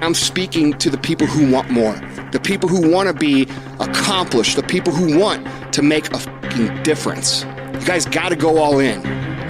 I'm speaking to the people who want more, the people who want to be accomplished, the people who want to make a fucking difference. You guys got to go all in.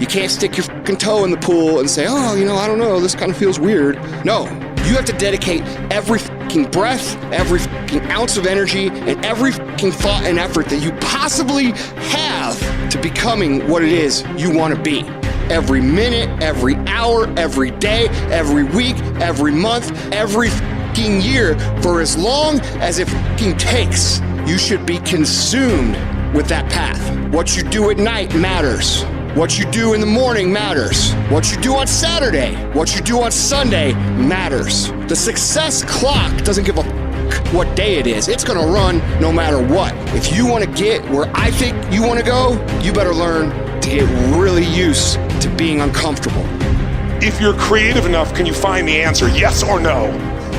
You can't stick your fucking toe in the pool and say, oh, I don't know, this kind of feels weird. No, you have to dedicate every fucking breath, every fucking ounce of energy, and every fucking thought and effort that you possibly have to becoming what it is you want to be. Every minute, every hour, every day, every week, every month, every fucking year, for as long as it fucking takes, you should be consumed with that path. What you do at night matters. What you do in the morning matters. What you do on Saturday, what you do on Sunday matters. The success clock doesn't give a fuck what day it is. It's gonna run no matter what. If you wanna get where I think you wanna go, you better learn to get really used to being uncomfortable. If you're creative enough, can you find the answer, yes or no?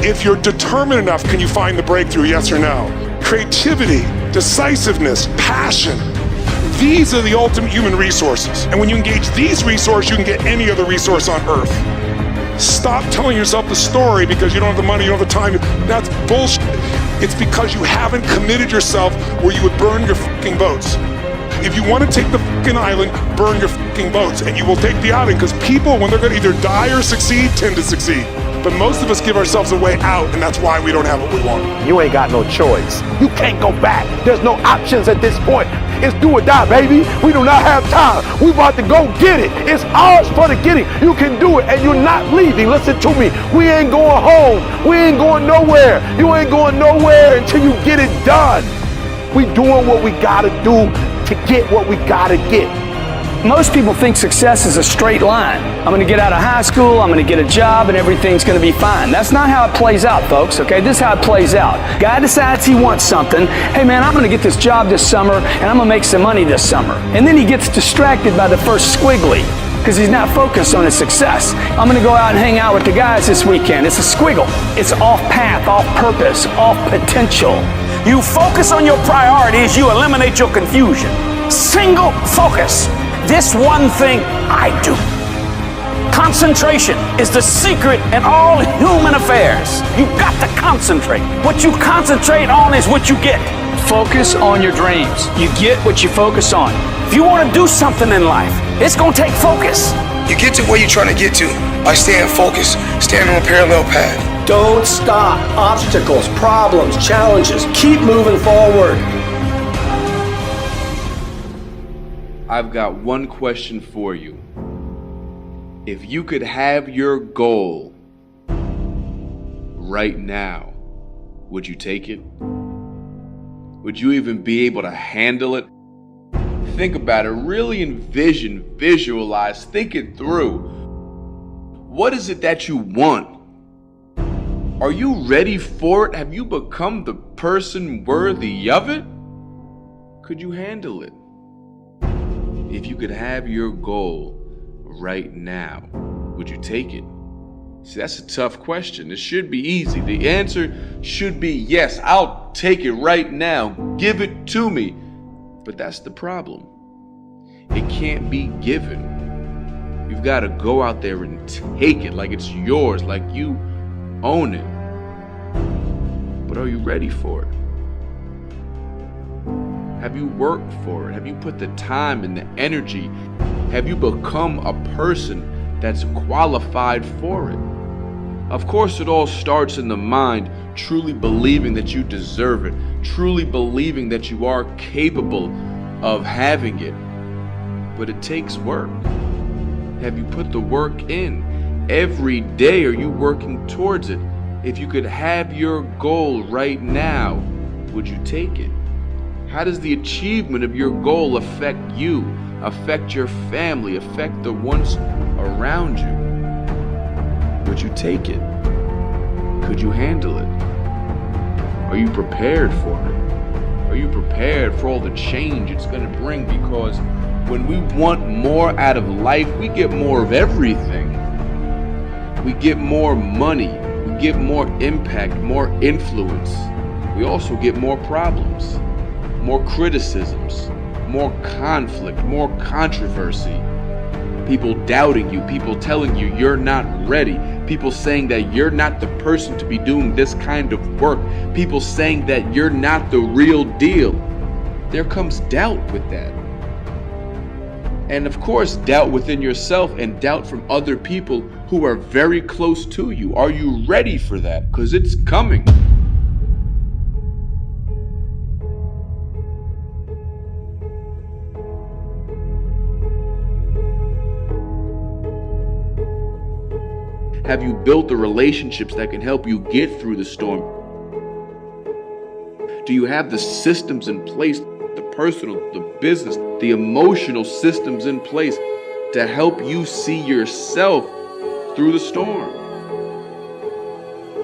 If you're determined enough, can you find the breakthrough, yes or no? Creativity, decisiveness, passion. These are the ultimate human resources. And when you engage these resources, you can get any other resource on earth. Stop telling yourself the story because you don't have the money, you don't have the time. That's bullshit. It's because you haven't committed yourself where you would burn your fucking boats. If you want to take the fucking island, burn your fucking boats, and you will take the island, because people, when they're going to either die or succeed, tend to succeed. But most of us give ourselves a way out, and that's why we don't have what we want. You ain't got no choice. You can't go back. There's no options at this point. It's do or die, baby. We do not have time. We about to go get it. It's ours for the getting. You can do it, and you're not leaving. Listen to me. We ain't going home. We ain't going nowhere. You ain't going nowhere until you get it done. We doing what we gotta do to get what we gotta get. Most people think success is a straight line. I'm gonna get out of high school, I'm gonna get a job, and everything's gonna be fine. That's not how it plays out, folks, okay? This is how it plays out. Guy decides he wants something. Hey man, I'm gonna get this job this summer, and I'm gonna make some money this summer. And then he gets distracted by the first squiggly, because he's not focused on his success. I'm gonna go out and hang out with the guys this weekend. It's a squiggle. It's off path, off purpose, off potential. You focus on your priorities, you eliminate your confusion. Single focus. This one thing I do. Concentration is the secret in all human affairs. You've got to concentrate. What you concentrate on is what you get. Focus on your dreams. You get what you focus on. If you want to do something in life, it's going to take focus. You get to where you're trying to get to by staying focused, staying on a parallel path. Don't stop. Obstacles, problems, challenges. Keep moving forward. I've got one question for you. If you could have your goal right now, would you take it? Would you even be able to handle it? Think about it. Really envision, visualize, think it through. What is it that you want? Are you ready for it? Have you become the person worthy of it? Could you handle it? If you could have your goal right now, would you take it? See, that's a tough question. It should be easy. The answer should be yes, I'll take it right now. Give it to me. But that's the problem. It can't be given. You've got to go out there and take it like it's yours, like you own it. But are you ready for it? Have you worked for it? Have you put the time and the energy? Have you become a person that's qualified for it? Of course, it all starts in the mind, truly believing that you deserve it, truly believing that you are capable of having it. But it takes work. Have you put the work in? Every day are you working towards it? If you could have your goal right now, would you take it? How does the achievement of your goal affect you, affect your family, affect the ones around you? Would you take it? Could you handle it? Are you prepared for it? Are you prepared for all the change it's going to bring? Because when we want more out of life, we get more of everything. We get more money, we get more impact, more influence. We also get more problems. More criticisms, more conflict, more controversy. People doubting you, people telling you you're not ready, people saying that you're not the person to be doing this kind of work, people saying that you're not the real deal. There comes doubt with that. And of course, doubt within yourself and doubt from other people who are very close to you. Are you ready for that? Because it's coming. Have you built the relationships that can help you get through the storm? Do you have the systems in place, the personal, the business, the emotional systems in place to help you see yourself through the storm?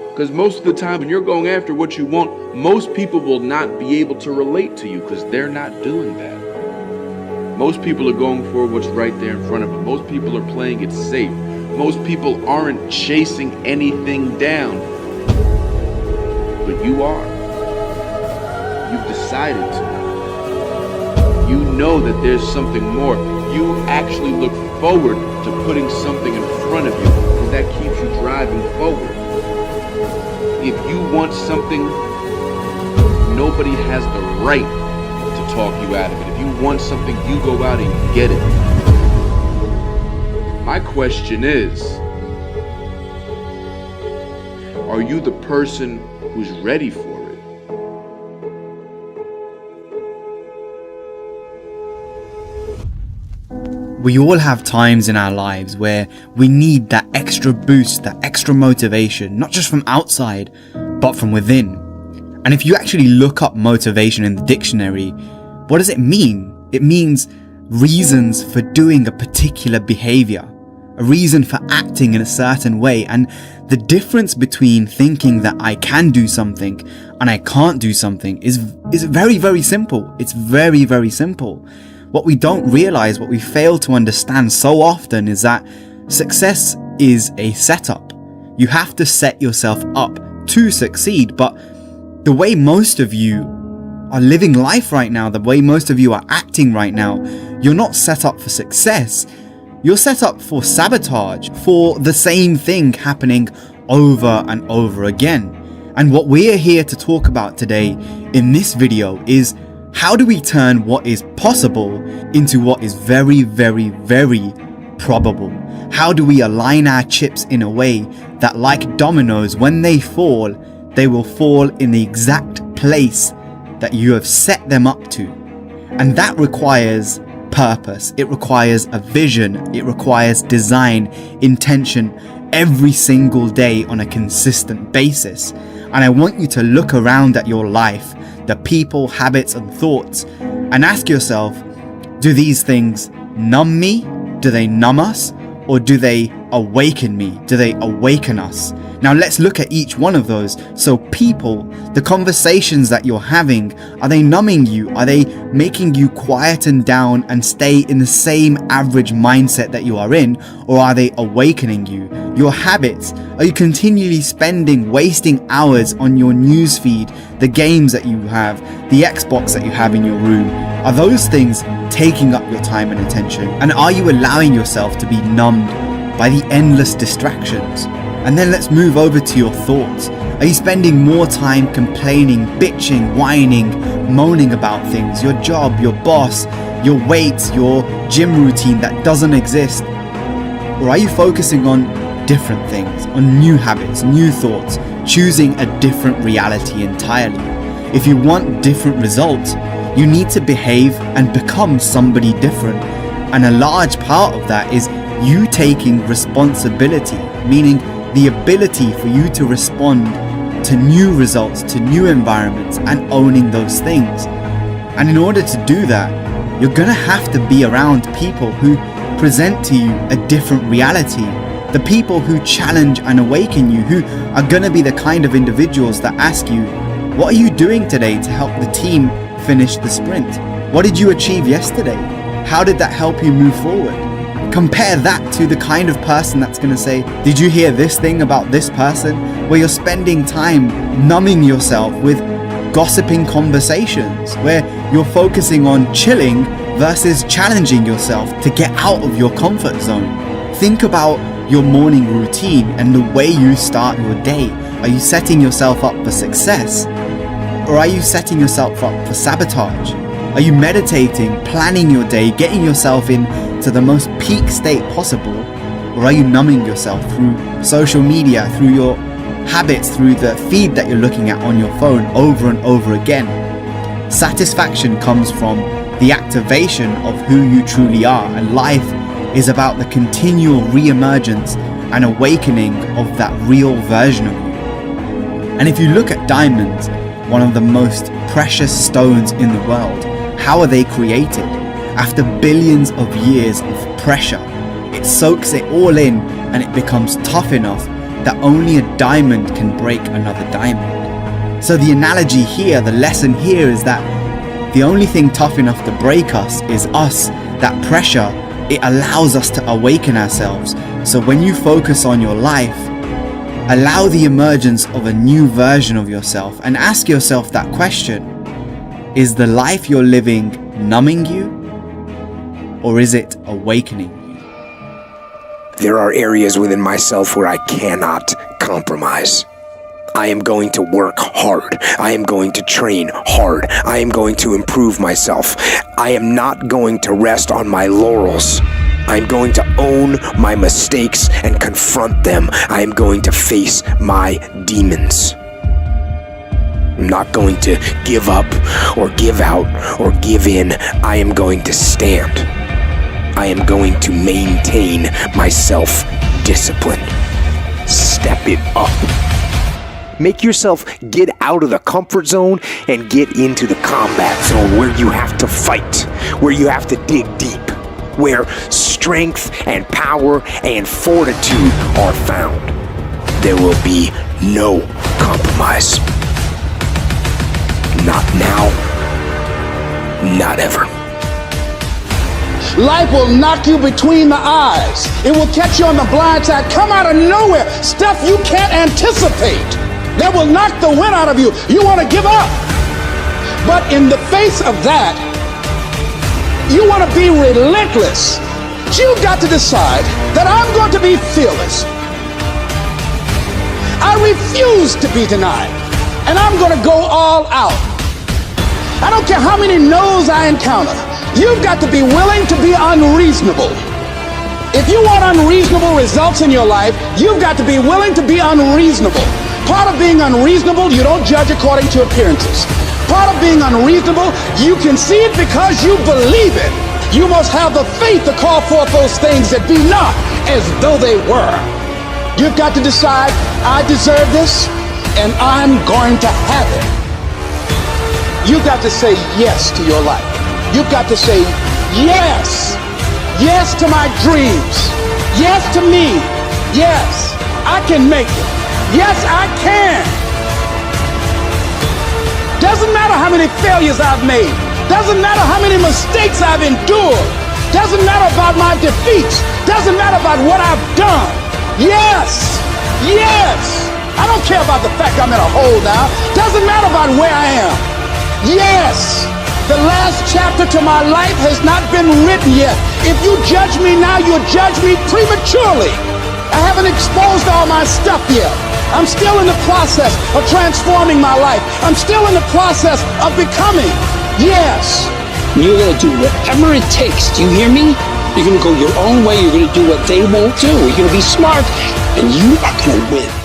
Because most of the time when you're going after what you want, most people will not be able to relate to you because they're not doing that. Most people are going for what's right there in front of them. Most people are playing it safe. Most people aren't chasing anything down, but you are. You've decided to. You know that there's something more. You actually look forward to putting something in front of you because that keeps you driving forward. If you want something, nobody has the right to talk you out of it. If you want something, you go out and get it. My question is, are you the person who's ready for it? We all have times in our lives where we need that extra boost, that extra motivation, not just from outside, but from within. And if you actually look up motivation in the dictionary, what does it mean? It means reasons for doing a particular behavior. A reason for acting in a certain way. And the difference between thinking that I can do something and I can't do something is very, very simple. It's very, very simple. What we don't realize, what we fail to understand so often is that success is a setup. You have to set yourself up to succeed. But the way most of you are living life right now, the way most of you are acting right now, you're not set up for success. You're set up for sabotage, for the same thing happening over and over again. And what we're here to talk about today in this video is how do we turn what is possible into what is very, very, very probable? How do we align our chips in a way that, like dominoes, when they will fall in the exact place that you have set them up to? And that requires purpose, it requires a vision, it requires design, intention every single day on a consistent basis. And I want you to look around at your life, the people, habits and thoughts, and ask yourself, do these things numb me? Do they numb us? Or do they awaken me? Do they awaken us? Now let's look at each one of those. So people, the conversations that you're having, are they numbing you? Are they making you quieten down and stay in the same average mindset that you are in? Or are they awakening you? Your habits, are you continually wasting hours on your newsfeed, the games that you have, the Xbox that you have in your room? Are those things taking up your time and attention? And are you allowing yourself to be numbed by the endless distractions? And then let's move over to your thoughts. Are you spending more time complaining, bitching, whining, moaning about things, your job, your boss, your weight, your gym routine that doesn't exist? Or are you focusing on different things, on new habits, new thoughts, choosing a different reality entirely? If you want different results, you need to behave and become somebody different. And a large part of that is you taking responsibility, meaning the ability for you to respond to new results, to new environments, and owning those things. And in order to do that, you're gonna have to be around people who present to you a different reality. The people who challenge and awaken you, who are gonna be the kind of individuals that ask you, what are you doing today to help the team finish the sprint? What did you achieve yesterday? How did that help you move forward? Compare that to the kind of person that's going to say, did you hear this thing about this person? Where you're spending time numbing yourself with gossiping conversations, where you're focusing on chilling versus challenging yourself to get out of your comfort zone. Think about your morning routine and the way you start your day. Are you setting yourself up for success? Or are you setting yourself up for sabotage? Are you meditating, planning your day, getting yourself into the most peak state possible? Or are you numbing yourself through social media, through your habits, through the feed that you're looking at on your phone over and over again? Satisfaction comes from the activation of who you truly are, and life is about the continual re-emergence and awakening of that real version of you. And if you look at diamonds, one of the most precious stones in the world, how are they created? After billions of years of pressure, it soaks it all in and it becomes tough enough that only a diamond can break another diamond. So the analogy here, the lesson here is that the only thing tough enough to break us is us. That pressure, it allows us to awaken ourselves. So when you focus on your life, allow the emergence of a new version of yourself and ask yourself that question: is the life you're living numbing you, or is it awakening you? There are areas within myself where I cannot compromise. I am going to work hard. I am going to train hard. I am going to improve myself. I am not going to rest on my laurels. I am going to own my mistakes and confront them. I am going to face my demons. I'm not going to give up or give out or give in. I am going to stand. I am going to maintain my self-discipline. Step it up. Make yourself get out of the comfort zone and get into the combat zone where you have to fight, where you have to dig deep, where strength and power and fortitude are found. There will be no compromise. Not now, not ever. Life will knock you between the eyes. It will catch you on the blind side, come out of nowhere, stuff you can't anticipate. That will knock the wind out of you. You want to give up. But in the face of that, you want to be relentless. You've got to decide that I'm going to be fearless. I refuse to be denied. And I'm going to go all out. I don't care how many no's I encounter. You've got to be willing to be unreasonable. If you want unreasonable results in your life, you've got to be willing to be unreasonable. Part of being unreasonable, you don't judge according to appearances. Part of being unreasonable, you can see it because you believe it. You must have the faith to call forth those things that be not as though they were. You've got to decide, I deserve this, and I'm going to have it. You've got to say yes to your life. You've got to say yes. Yes to my dreams. Yes to me. Yes, I can make it. Yes, I can. Doesn't matter how many failures I've made. Doesn't matter how many mistakes I've endured. Doesn't matter about my defeats. Doesn't matter about what I've done. Yes, yes. I don't care about the fact I'm in a hole now. Doesn't matter about where I am. Yes, the last chapter to my life has not been written yet. If you judge me now, you'll judge me prematurely. I haven't exposed all my stuff yet. I'm still in the process of transforming my life. I'm still in the process of becoming. Yes. You're going to do whatever it takes. Do you hear me? You're going to go your own way. You're going to do what they won't do. You're going to be smart, and you are going to win.